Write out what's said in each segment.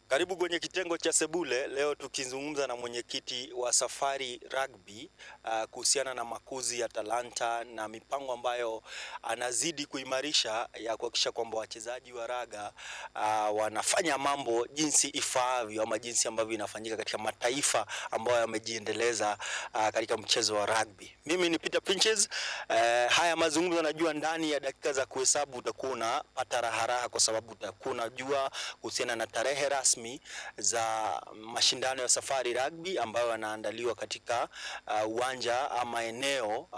Karibu kwenye kitengo cha Sebule. Leo tukizungumza na mwenyekiti wa Safari Rugby kuhusiana na makuzi ya talanta na mipango ambayo anazidi kuimarisha ya kuhakikisha kwamba wachezaji wa raga wanafanya mambo jinsi ifaavyo ama jinsi ambavyo inafanyika katika mataifa ambayo yamejiendeleza katika mchezo wa rugby. Mimi ni Peter Pinches. Haya mazungumzo najua ndani ya dakika za kuhesabu utakuwa unapata raha kwa sababu utakuwa unajua kuhusiana na tarehe rasmi za mashindano ya Safari Rugby ambayo yanaandaliwa katika uwanja ama eneo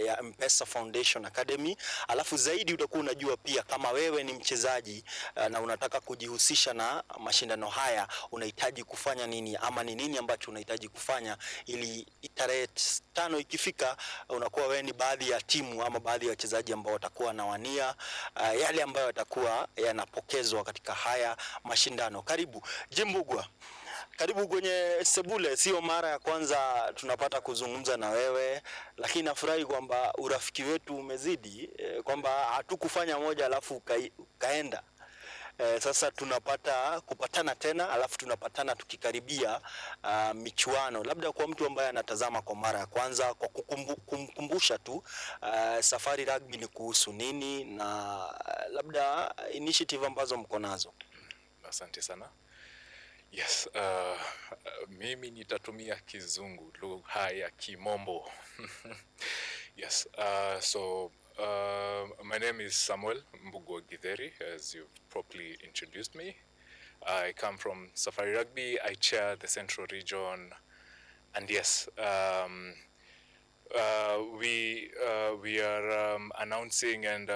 ya M-Pesa Foundation Academy. Alafu zaidi utakuwa unajua pia kama wewe ni mchezaji na unataka kujihusisha na mashindano haya unahitaji kufanya nini ama ni nini ambacho unahitaji kufanya ili tarehe 5 ikifika unakuwa wewe ni baadhi ya timu ama baadhi ya wachezaji ambao watakuwa nawania yale ambayo yatakuwa yanapokezwa katika haya mashindano. Karibu Jimbugwa, karibu kwenye Sebule. Sio mara ya kwanza tunapata kuzungumza na wewe, lakini nafurahi kwamba urafiki wetu umezidi, kwamba hatukufanya moja alafu kaenda. Sasa tunapata kupatana tena, alafu tunapatana tukikaribia michuano. Labda kwa mtu ambaye anatazama kwa mara ya kwanza, kwa kumkumbusha tu Safari Rugby ni kuhusu nini na labda initiative ambazo mko nazo. Asante sana. Yes, mimi nitatumia kizungu, lugha ya kimombo. Yes, my name is Samuel Mbugo Githeri, as you've properly introduced me. I come from Safari Rugby. I chair the Central Region, and yes, we are announcing and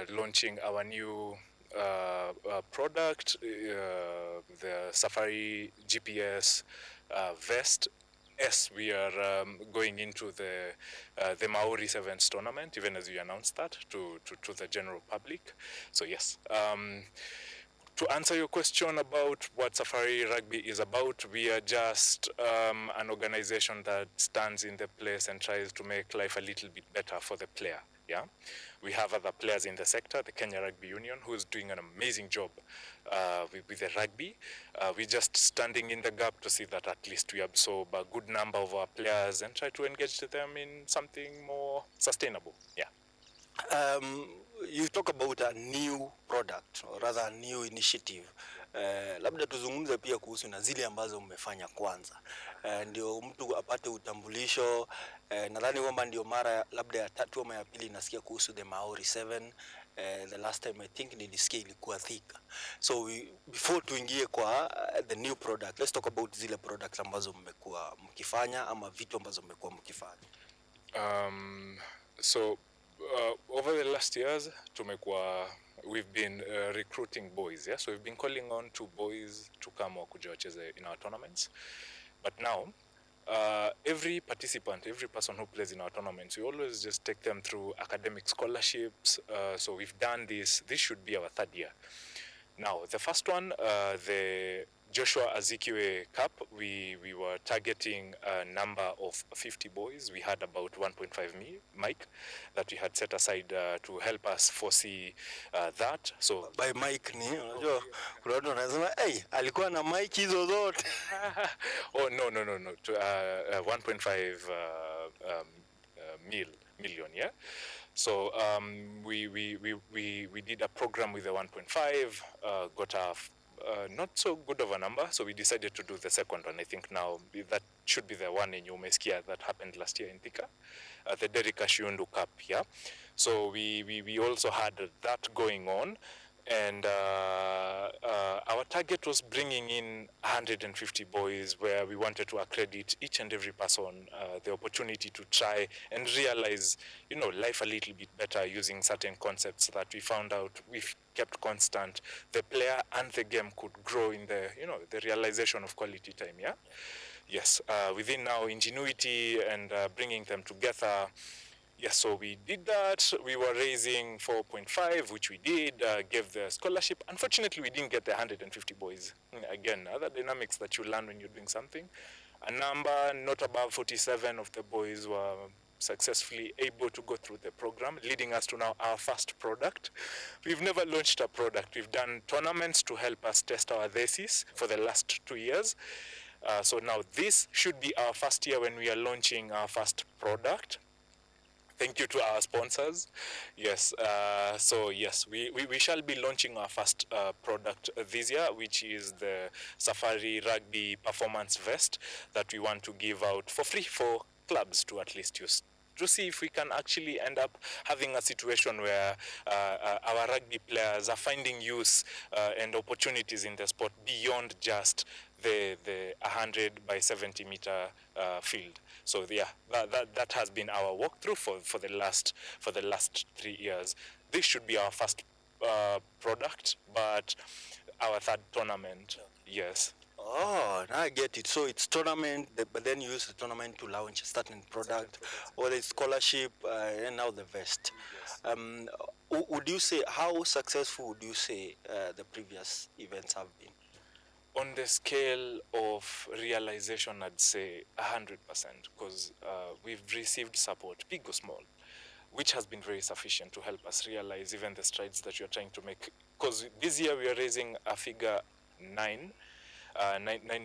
launching our new product, the Safari GPS vest. Yes, we are going into the Maori Sevens tournament, even as we announced that to the general public. So yes, to answer your question about what Safari Rugby is about, we are just an organization that stands in the place and tries to make life a little bit better for the player. Yeah, we have other players in the sector, the Kenya Rugby Union, who is doing an amazing job with the rugby. We're just standing in the gap to see that at least we absorb a good number of our players and try to engage them in something more sustainable. Yeah. You talk about a new product or rather a new initiative. Labda tuzungumze pia kuhusu na zile ambazo mmefanya kwanza. Ndio mtu apate utambulisho. Nadhani kwamba ndio mara labda ya 3 ama ya 2 nasikia kuhusu the Maori 7. The last time I think nilisikia ilikuwa Thika. So before tuingie kwa the new product, let's talk about zile products ambazo mmekuwa mkifanya ama vitu ambazo mmekuwa mkifanya. Over the last years, we've been recruiting boys. Yeah, so we've been calling on 2 boys to come wakuja wacheze in our tournaments. But now, every participant, every person who plays in our tournaments, we always just take them through academic scholarships. So we've done this. This should be our 3rd year. Now, the first one, the Joshua Azikiwe Cup, we were targeting a number of 50 boys. We had about 1.5 mic that we had set aside to help us foresee that. So by mic ni unajua kuna watu wanasema alikuwa na mic hizo zote. Oh no 1.5 million, yeah. So we did a program with the 1.5, got a not so good of a number, so we decided to do the second one. I think now that should be the one in Umeskia that happened last year in Thika, the Derika Shiundu Cup. Yeah, so we also had that going on, and our target was bringing in 150 boys, where we wanted to accredit each and every person the opportunity to try and realize, life a little bit better using certain concepts that we found out we've kept constant. The player and the game could grow in the realization of quality time. Yeah, yes, within now ingenuity and bringing them together. Yes, so we did that. We were raising 4.5, which we did, gave the scholarship. Unfortunately, we didn't get the 150 boys. Again, other dynamics that you learn when you're doing something. A number not above 47 of the boys were successfully able to go through the program, leading us to now our first product. We've never launched a product. We've done tournaments to help us test our thesis for the last 2 years. So now this should be our first year when we are launching our first product. Thank you to our sponsors. Yes, so yes, we shall be launching our first product this year, which is the Safari Rugby Performance Vest that we want to give out for free for clubs to at least use, to see if we can actually end up having a situation where our rugby players are finding use and opportunities in the sport beyond just the 100 by 70 meter field. So yeah, that has been our walkthrough for the last 3 years. This should be our first product, but our third tournament. Yes. Oh, now I get it. So it's tournament, but then you use the tournament to launch a certain product, or the scholarship, and now the vest. Would you say, how successful would you say the previous events have been? On the scale of realization, I'd say 100%, because we've received support, big or small, which has been very sufficient to help us realize even the strides that you're trying to make. Because this year we are raising a figure 9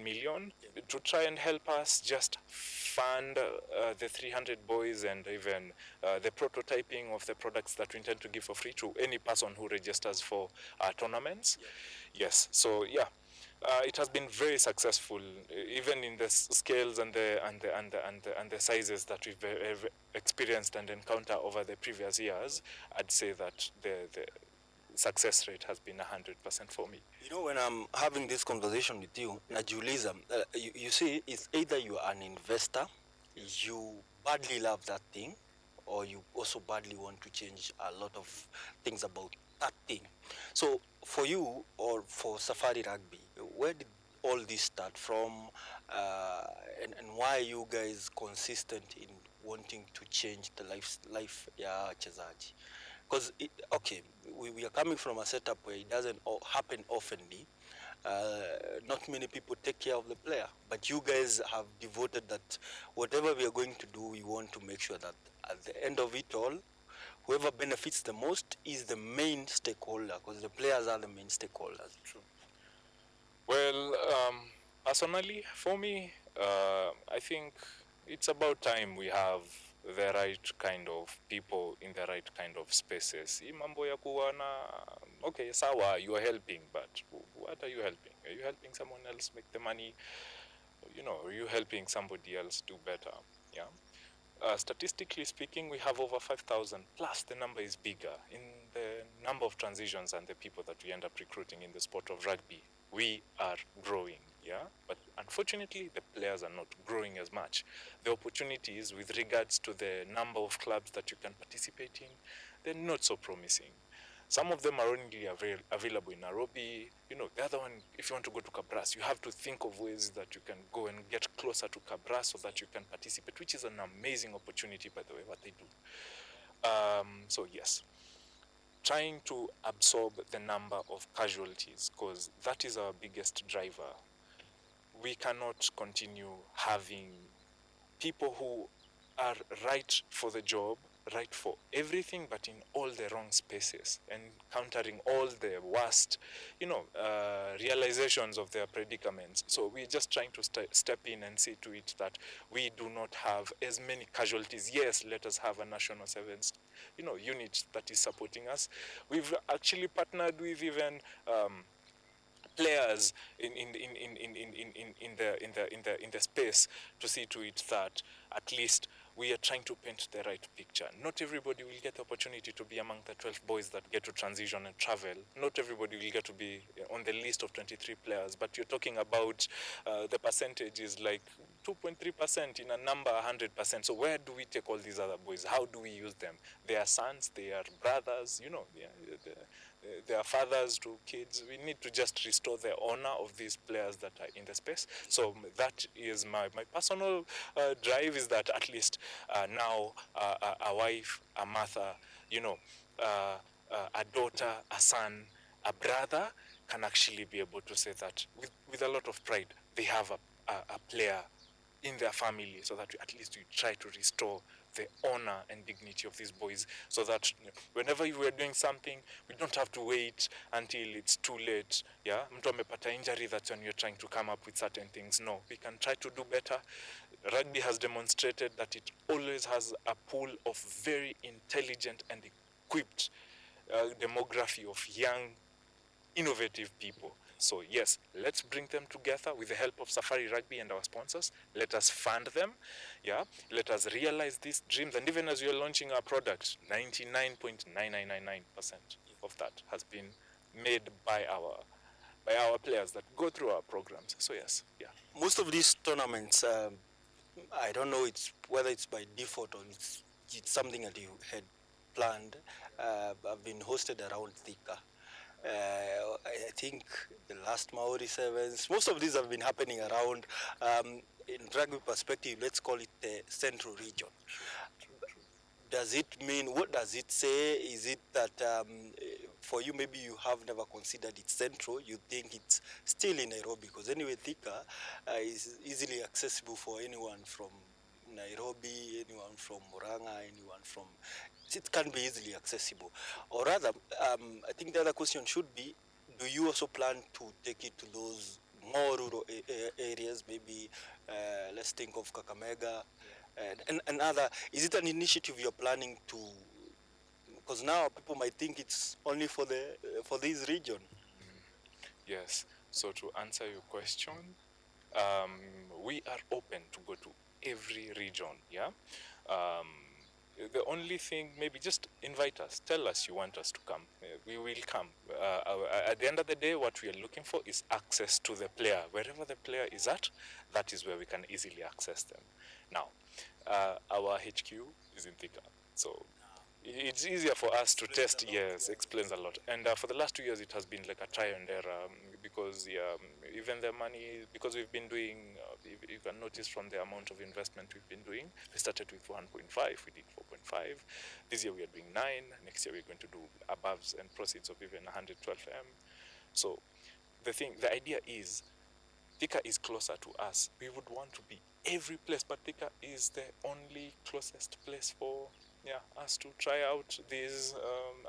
million to try and help us just fund the 300 boys and even the prototyping of the products that we intend to give for free to any person who registers for our tournaments. Yes, so yeah. It has been very successful, even in the scales and the sizes that we've experienced and encountered over the previous years. I'd say that the success rate has been 100% for me. You know, when I'm having this conversation with you, najiuliza, you see, it's either you are an investor, you badly love that thing, or you also badly want to change a lot of things about that thing. So for you, or for Safari Rugby, where did all this start from, and why are you guys consistent in wanting to change the life ya wachezaji? Because, okay, we are coming from a setup where it doesn't happen oftenly. Not many people take care of the player, but you guys have devoted that whatever we are going to do, we want to make sure that at the end of it all, whoever benefits the most is the main stakeholder, because the players are the main stakeholders. True. Well, personally, for me, I think it's about time we have the right kind of people in the right kind of spaces. Mambo ya kuwa na, okay, sawa, you are helping, but what are you helping? Are you helping someone else make the money? You know, are you helping somebody else do better? Yeah. Statistically speaking, we have over 5,000, plus the number is bigger in the number of transitions and the people that we end up recruiting in the sport of rugby. We are growing, yeah? But unfortunately, the players are not growing as much. The opportunities with regards to the number of clubs that you can participate in, they're not so promising. Some of them are only available in Nairobi. You know, the other one, if you want to go to Kabras, you have to think of ways that you can go and get closer to Kabras so that you can participate, which is an amazing opportunity, by the way, what they do. So yes, trying to absorb the number of casualties, because that is our biggest driver. We cannot continue having people who are right for the job, right for everything, but in all the wrong spaces, and countering all the worst, realizations of their predicaments. So we're just trying to step in and see to it that we do not have as many casualties. Yes, let us have a national sevens, unit that is supporting us. We've actually partnered with even players in the space to see to it that at least we are trying to paint the right picture. Not everybody will get the opportunity to be among the 12 boys that get to transition and travel. Not everybody will get to be on the list of 23 players, but you're talking about the percentage is like 2.3% in a number 100%. So where do we take all these other boys? How do we use them? They are sons, they are brothers, they are fathers to kids. We need to just restore the honor of these players that are in the space. So that is my personal drive, is that at least now a wife, a mother, a daughter, a son, a brother can actually be able to say that with a lot of pride, they have a player in their family, so that at least we try to restore the honor and dignity of these boys, so that whenever we are doing something, we don't have to wait until it's too late. Yeah, mtu amepata injury, that's when you're trying to come up with certain things. No, we can try to do better. Rugby has demonstrated that it always has a pool of very intelligent and equipped demography of young, innovative people. So yes, let's bring them together with the help of Safari Rugby and our sponsors. Let us fund them. Yeah, let us realize these dreams. And even as we are launching our product, 99.9999% of that has been made by our players that go through our programs. So yes, yeah. Most of these tournaments, I don't know whether it's by default or it's something that you had planned, have been hosted around Thika. I think the last Maori Sevens, most of these have been happening around, in rugby perspective, let's call it the central region. Does it mean, what does it say? Is it that for you, maybe you have never considered it central, you think it's still in Nairobi? Because anyway, Thika is easily accessible for anyone from Nairobi, anyone from Muranga, anyone from, it can be easily accessible. Or rather, I think the other question should be, do you also plan to take it to those more rural areas, maybe let's think of Kakamega, and other, is it an initiative you're planning to, because now people might think it's only for this region? Yes. So to answer your question, we are open to go to every region. Yeah. The only thing, maybe just invite us. Tell us you want us to come. We will come. At the end of the day, what we are looking for is access to the player. Wherever the player is at, that is where we can easily access them. Now, our HQ is in Thika. So it's easier for us to test. Yes, explains a lot. And for the last 2 years, it has been like a try and error, because even the money, because we've been doing, you can notice from the amount of investment we've been doing, we started with 1.5, we did 4.5. This year we are doing 9. Next year we're going to do aboves and proceeds of even 112 M. So the idea is, Thika is closer to us. We would want to be every place, but Thika is the only closest place for us to try out this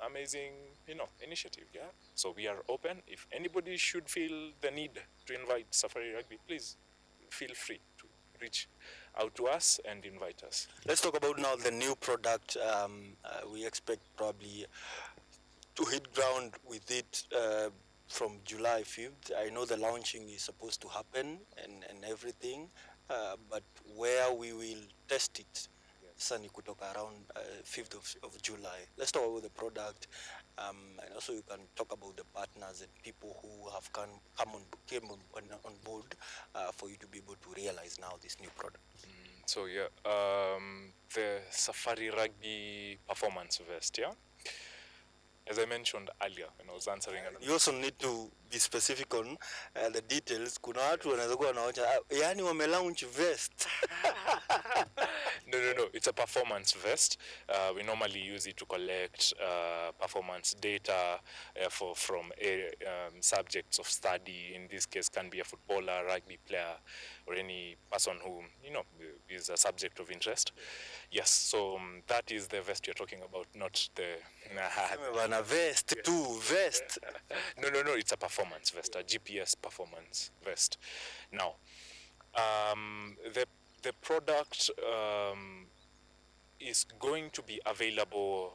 amazing, initiative. Yeah. So we are open. If anybody should feel the need to invite Safari Rugby, please feel free to reach out to us and invite us. Let's talk about now the new product. We expect probably to hit ground with it from July 5th. I know the launching is supposed to happen and everything, but where we will test it, Sani kutoka around 5th of July. Let's talk about the product, and also you can talk about the partners and people who have came on board for you to be able to realize now this new product. So yeah, the Safari Rugby performance vest, yeah. As I mentioned earlier when I was answering. You also need to be specific on the details. Kuna watu wanaweza kuwa wanaocha, yani wamelaunch vest. No. It's a performance vest. We normally use it to collect performance data from subjects of study. In this case, can be a footballer, rugby player, or any person who is a subject of interest. Yes, so that is the vest you're talking about, not the. Vest too, vest. No. It's a performance vest, a GPS performance vest. Now, the product is going to be available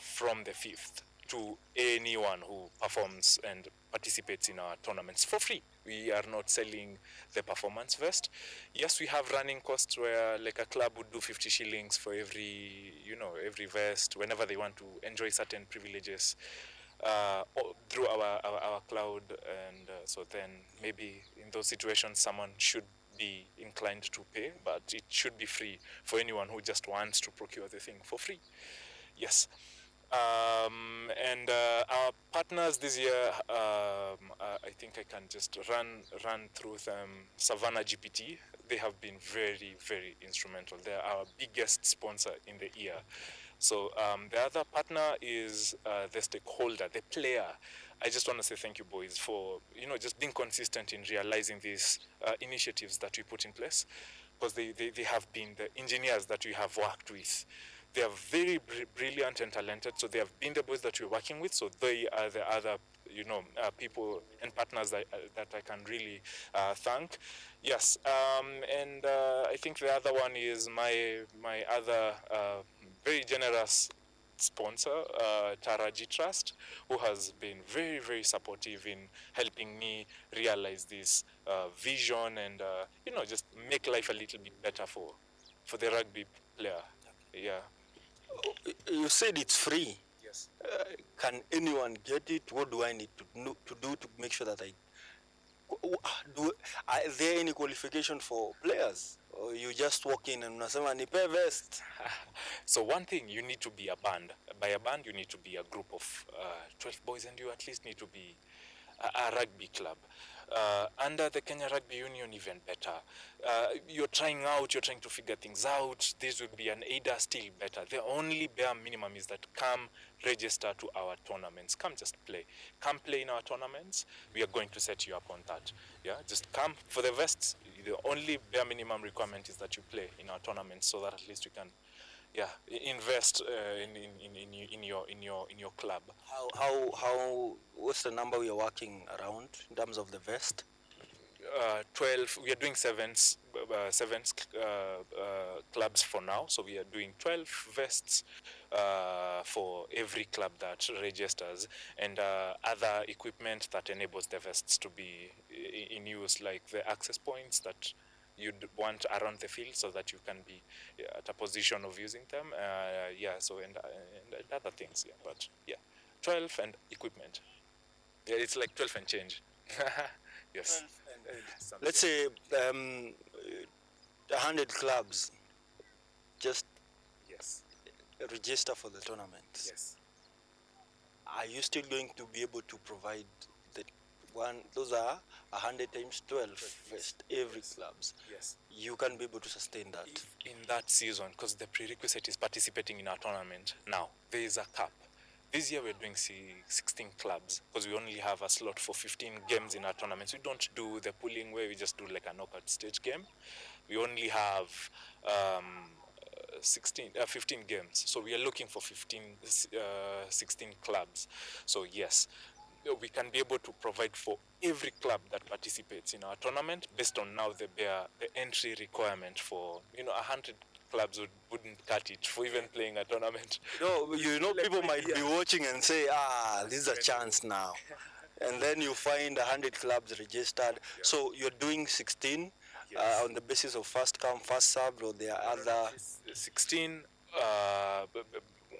from the 5th to anyone who performs and participates in our tournaments for free. We are not selling the performance vest. Yes, we have running costs where like a club would do 50 shillings for every vest whenever they want to enjoy certain privileges through our cloud. And so then maybe in those situations someone should be inclined to pay, but it should be free for anyone who just wants to procure the thing for free. Yes. And our partners this year, I think I can just run through them. Savannah GPT, they have been very, very instrumental. They are our biggest sponsor in the year. So the other partner is the stakeholder, the player. I just want to say thank you, boys, for just being consistent in realizing these initiatives that we put in place. because they have been the engineers that we have worked with. They are very brilliant and talented, so they have been the boys that we're working with, so they are the other, people and partners that I can really thank. Yes, and I think the other one is my other very generous sponsor, Taraji Trust, who has been very, very supportive in helping me realize this vision and, just make life a little bit better for the rugby player. Yeah. You said it's free. Yes. Can anyone get it? What do I need to do to make sure that are there any qualification for players? Or you just walk in and unasema nipe vest? So one thing, you need to be a band. By a band, you need to be a group of 12 boys, and you at least need to be a rugby club. Under the Kenya Rugby Union, even better. You're trying to figure things out. This would be an AIDA, still better. The only bare minimum is that come register to our tournaments. Come just play. Come play in our tournaments. We are going to set you up on that. Yeah, just come for the vests. The only bare minimum requirement is that you play in our tournaments, so that at least you can, invest in your club. How what's the number we are working around in terms of the vest? 12. We are doing sevens clubs for now, so we are doing 12 vests for every club that registers, and other equipment that enables the vests to be in use, like the access points that you'd want around the field, so that you can be at a position of using them. And other things. Yeah, but yeah, 12 and equipment. Yeah, it's like 12 and change. Yes. Let's say 100 clubs just Yes. register for the tournament. Yes. Are you still going to be able to provide the one? Those are 100 times 12 vest every clubs. Yes. You can be able to sustain that. If in that season, because the prerequisite is participating in our tournament. Now there is a cap. This year we're doing 16 clubs, because we only have a slot for 15 games in our tournaments. We don't do the pooling where we just do like a knockout stage game. We only have 15 games. So we are looking for 16 clubs. So yes, we can be able to provide for every club that participates in our tournament based on now the entry requirement for 100 clubs wouldn't cut it for even playing a tournament. People might be watching and say, this is a chance now. And then you find 100 clubs registered. Yeah. So you're doing 16 Yes. on the basis of first come, first served, or there are other... 16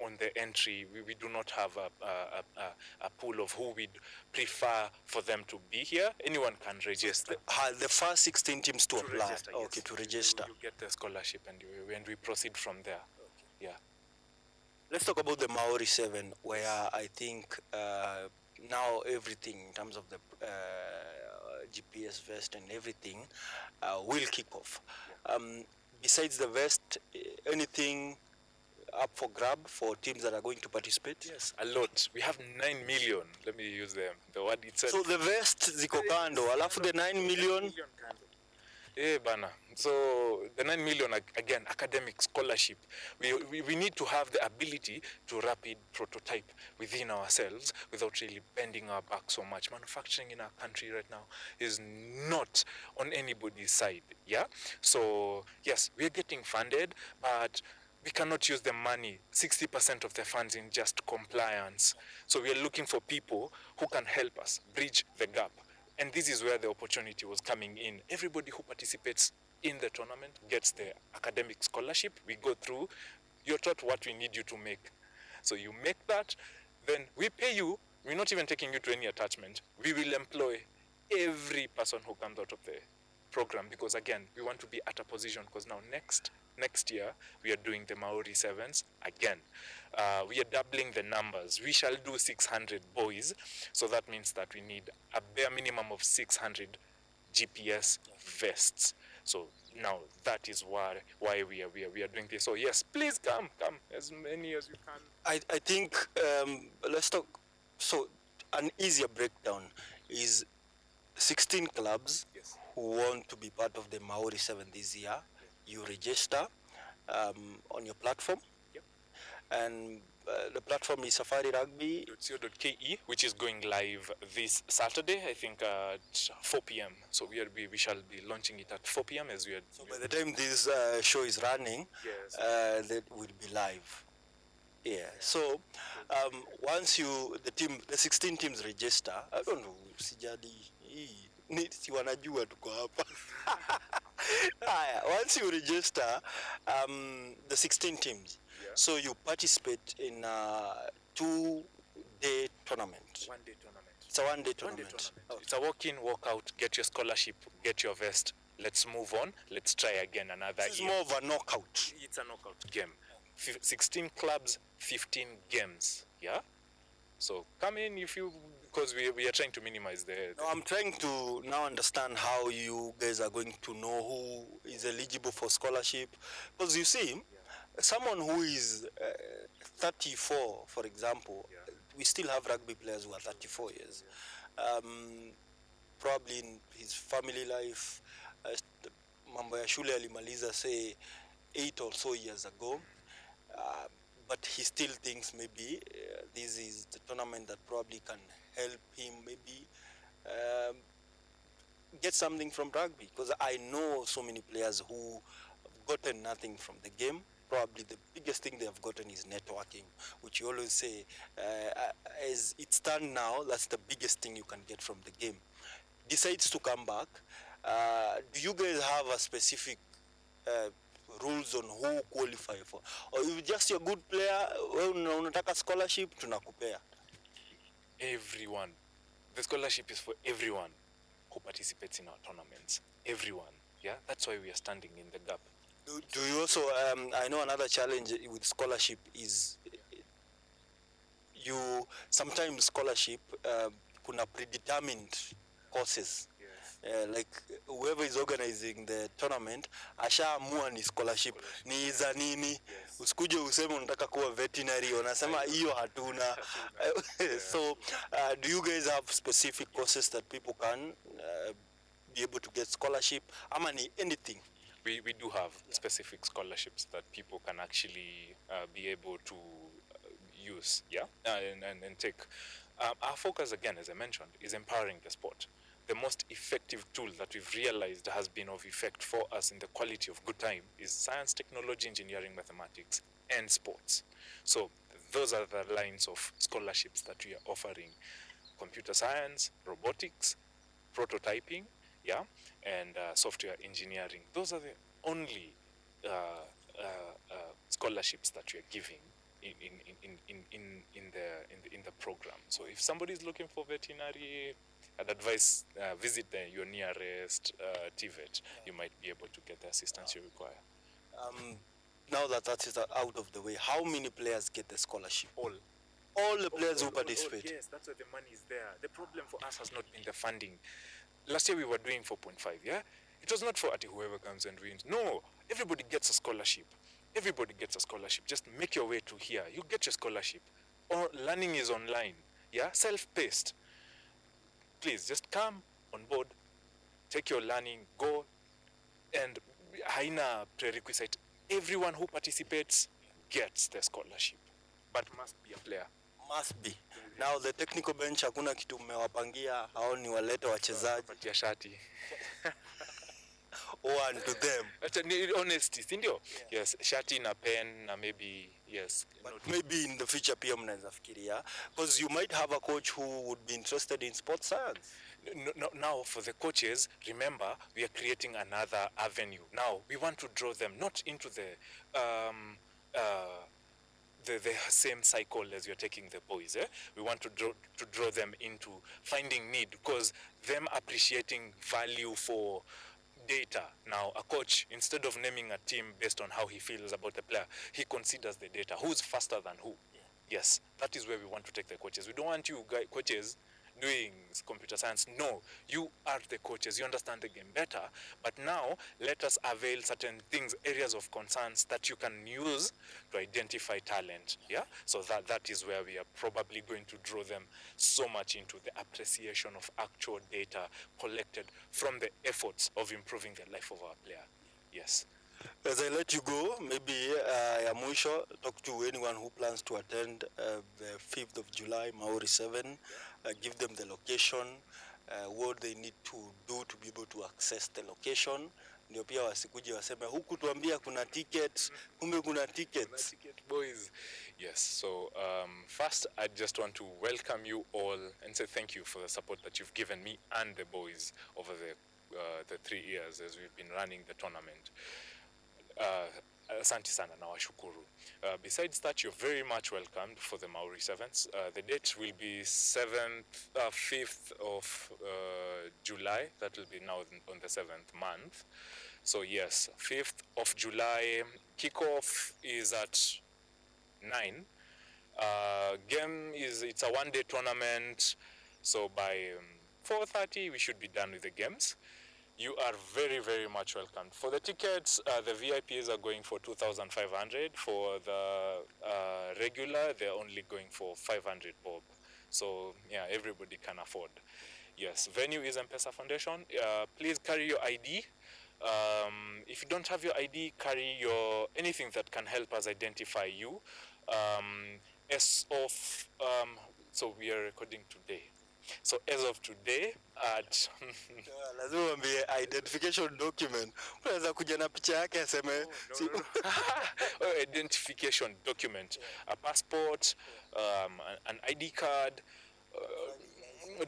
on the entry. We do not have a pool of who we'd prefer for them to be here. Anyone can register. The first 16 teams to apply. Register, Okay, yes. to register. You get the scholarship, and we proceed from there. Okay. Yeah. Let's talk about the Maori 7, where I think now everything in terms of the GPS vest and everything will kick off. Besides the vest, anything up for grab for teams that are going to participate? Yes, a lot. We have 9 million. Let me use the word itself. So the vest ziko kando, alafu the 9 million. Bana. So the 9 million, again, academic scholarship. We need to have the ability to rapid prototype within ourselves without really bending our back so much. Manufacturing in our country right now is not on anybody's side. Yeah. So yes, we are getting funded, but we cannot use the money, 60% of the funds, in just compliance. So we are looking for people who can help us bridge the gap. And this is where the opportunity was coming in. Everybody who participates in the tournament gets the academic scholarship. We go through, you're taught what we need you to make. So you make that, then we pay you. We're not even taking you to any attachment. We will employ every person who comes out of the program, because again, we want to be at a position, because now next year we are doing the Maori Sevens again. We are doubling the numbers. We shall do 600 boys, so that means that we need a bare minimum of 600 GPS vests. So now that is why we are doing this. So yes, please come as many as you can. I think let's talk. So an easier breakdown is 16 clubs Yes. who want to be part of the Maori 7 this year. you register on your platform. Yep. And the platform is Safari Rugby. .co.ke, which is going live this Saturday, I think at 4 p.m. So we shall be launching it at 4 p.m. as we are. So by the time this show is running, Yes. that will be live. Yeah. So once the 16 teams register, I don't know, sijadi si wanajua tuko hapa. Once you register, the 16 teams, Yeah. so you participate in a 2-day tournament. 1-day tournament. It's a 1-day tournament. Oh. It's a walk-in, walk-out, get your scholarship, get your vest. Let's move on. Let's try again another This is year. more of a knockout. It's a knockout game. 16 clubs, 15 games. Yeah. So come in if you, because we are trying to minimize the. No, I'm trying to now understand how you guys are going to know who is eligible for scholarship. Because you see, someone who is 34, for example, we still have rugby players who are 34 years. Probably in his family life, mambo ya shule alimaliza say 8 or so years ago. But he still thinks maybe this is the tournament that probably can help him maybe get something from rugby. Because I know so many players who have gotten nothing from the game. Probably the biggest thing they have gotten is networking, which you always say, as it's done now, that's the biggest thing you can get from the game. Decides to come back. Do you guys have a specific rules on who qualify for, or if just you're a good player, unataka scholarship, tunakupea? Everyone. The scholarship is for everyone who participates in our tournaments. Everyone. Yeah, that's why we are standing in the gap. Do you also, I know another challenge with scholarship is you sometimes scholarship kuna predetermined courses. Like whoever is organizing the tournament ashaamua ni scholarship ni za nini. Usikuje useme unataka kuwa veterinary, unasema hiyo hatuna. So do you guys have specific courses that people can be able to get scholarship? Ama ni anything? We do have specific scholarships that people can actually be able to use, and take. Our focus, again, as I mentioned, is empowering the sport. The most effective tool that we've realized has been of effect for us in the quality of good time is science, technology, engineering, mathematics, and sports. So those are the lines of scholarships that we are offering. Computer science, robotics, prototyping, and software engineering. Those are the only scholarships that we are giving in the program. So if somebody is looking for veterinary, I'd advise visit your nearest TVET. You might be able to get the assistance you require. Now that is out of the way, how many players get the scholarship? All the players who participate? Yes, that's why the money is there. The problem for us has not been the funding. Last year we were doing 4.5, yeah? It was not for whoever comes and wins. No, everybody gets a scholarship. Everybody gets a scholarship. Just make your way to here. You get your scholarship. Or learning is online, yeah? Self-paced. Please, just come on board, take your learning, go, and haina prerequisite. Everyone who participates gets the scholarship, but must be a player. Must be. Now the technical bench hakuna kitu mmewapangia, hao ni walete wachezaji. Patia shati. One to them. Honesty, sindio? Yes, shati na pen na maybe, yes. But maybe in the future pia mnaweza fikiria, because you might have a coach who would be interested in sports science. No, now for the coaches, remember, we are creating another avenue. Now, we want to draw them not into the same cycle as you're taking the boys. We want to draw them into finding need, because them appreciating value for data. Now, a coach, instead of naming a team based on how he feels about the player, he considers the data. Who's faster than who? Yeah. Yes, that is where we want to take the coaches. We don't want you coaches doing computer science. No, you are the coaches. You understand the game better. But now, let us avail certain things, areas of concerns that you can use to identify talent. Yeah. So that is where we are probably going to draw them so much into the appreciation of actual data collected from the efforts of improving the life of our player. Yes. As I let you go, maybe ya mwisho, talk to anyone who plans to attend the 5th of July, Maori 7. Give them the location, what they need to do to be able to access the location. Ndio pia wasikuje waseme huku tuambia kuna tickets, kumbe kuna tickets. Ticket boys. Yes, so first I just want to welcome you all and say thank you for the support that you've given me and the boys over the 3 years as we've been running the tournament. Asante sana na washukuru. Besides that, you're very much welcomed for the Maori Sevens. The date will be 5th of July. That will be now on the 7th month. So yes, 5th of July. Kickoff is at 9. Game it's a one-day tournament. So by 4:30 we should be done with the games. You are very, very much welcome. For the tickets, the VIPs are going for 2,500. For the regular, they're only going for 500 bob. So yeah, everybody can afford. Yes, venue is M-Pesa Foundation. Please carry your ID. If you don't have your ID, carry your anything that can help us identify you. So we are recording today. So as of today at Lazima uambie identification document. Unaweza kuja na picha yake aseme identification document, a passport, an ID card,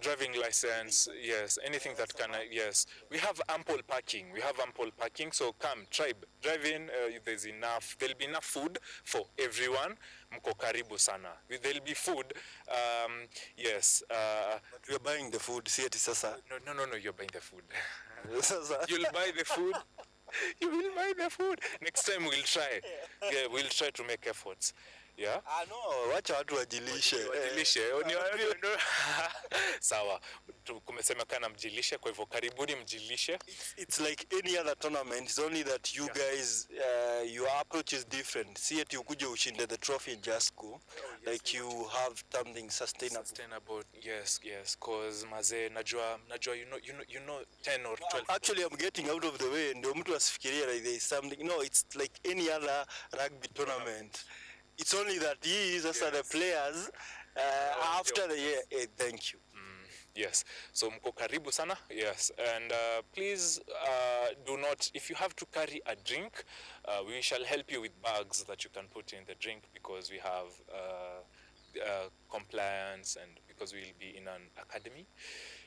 driving license, yes, anything that can, yes. We have ample parking, so come, drive in, there's enough, there'll be enough food for everyone. Mko karibu sana. There'll be food, yes. But we're buying the food, see it sasa. No, you're buying the food. You'll buy the food. You will buy the food. Next time we'll try. Yeah, we'll try to make efforts. Yeah? No, wacha watu wajilishe. Sawa. Kumesemekana mjilishe, kwa hivyo karibuni mjilishe. It's like any other tournament. It's only that you guys, your approach is different. See it, you ukuje ushinde the trophy and just go. Like you have something sustainable. Sustainable, yes. Cause maze, najua, you know 10 or 12. Actually, I'm getting out of the way. Ndio mtu asifikirie like there is something. No, it's like any other rugby tournament. It's only that these are the players after the year. Thank you. Yes, so mko karibu sana. Yes, and please do not, if you have to carry a drink, we shall help you with bags that you can put in the drink, because we have compliance and because we'll be in an academy.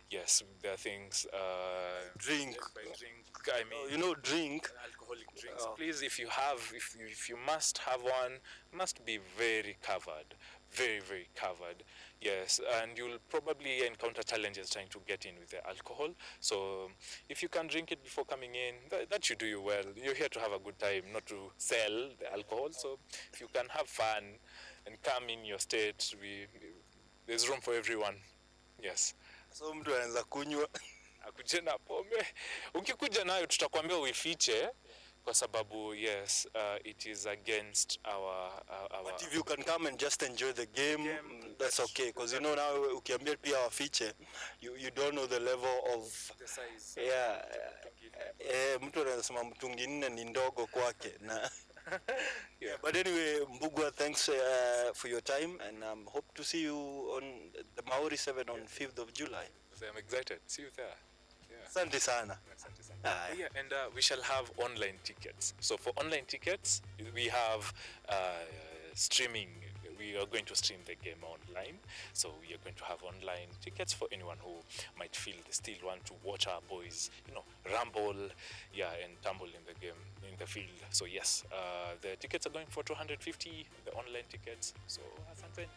Yes, there are things. Drink. By drink, I mean. Drink. Alcoholic drinks. Oh. Please, if you must have one, must be very covered, very, very covered. Yes, and you'll probably encounter challenges trying to get in with the alcohol. So if you can drink it before coming in, that should do you well. You're here to have a good time, not to sell the alcohol. So if you can have fun and come in your state, there's room for everyone. Yes. So mtu anaanza kunywa akuje na pombe. Ukikuja nayo tutakwambia uifiche, kwa sababu yes, it is against our But if you can come and just enjoy the game, that's okay, because now ukiambia pia wafiche, you don't know the level of the size. Yeah. Mtu anasema mtungi nne ni ndogo kwake na Yeah. But anyway, Mbugua, thanks for your time, and hope to see you on the Maori 7 on 5th of July. I'm excited. See you there. Yeah. Asante sana. Yeah, and we shall have online tickets. So for online tickets, we have streaming. We are going to stream the game online. So we are going to have online tickets for anyone who might feel they still want to watch our boys, rumble, and tumble in the game, in the field. So yes, the tickets are going for 250, the online tickets. So asante.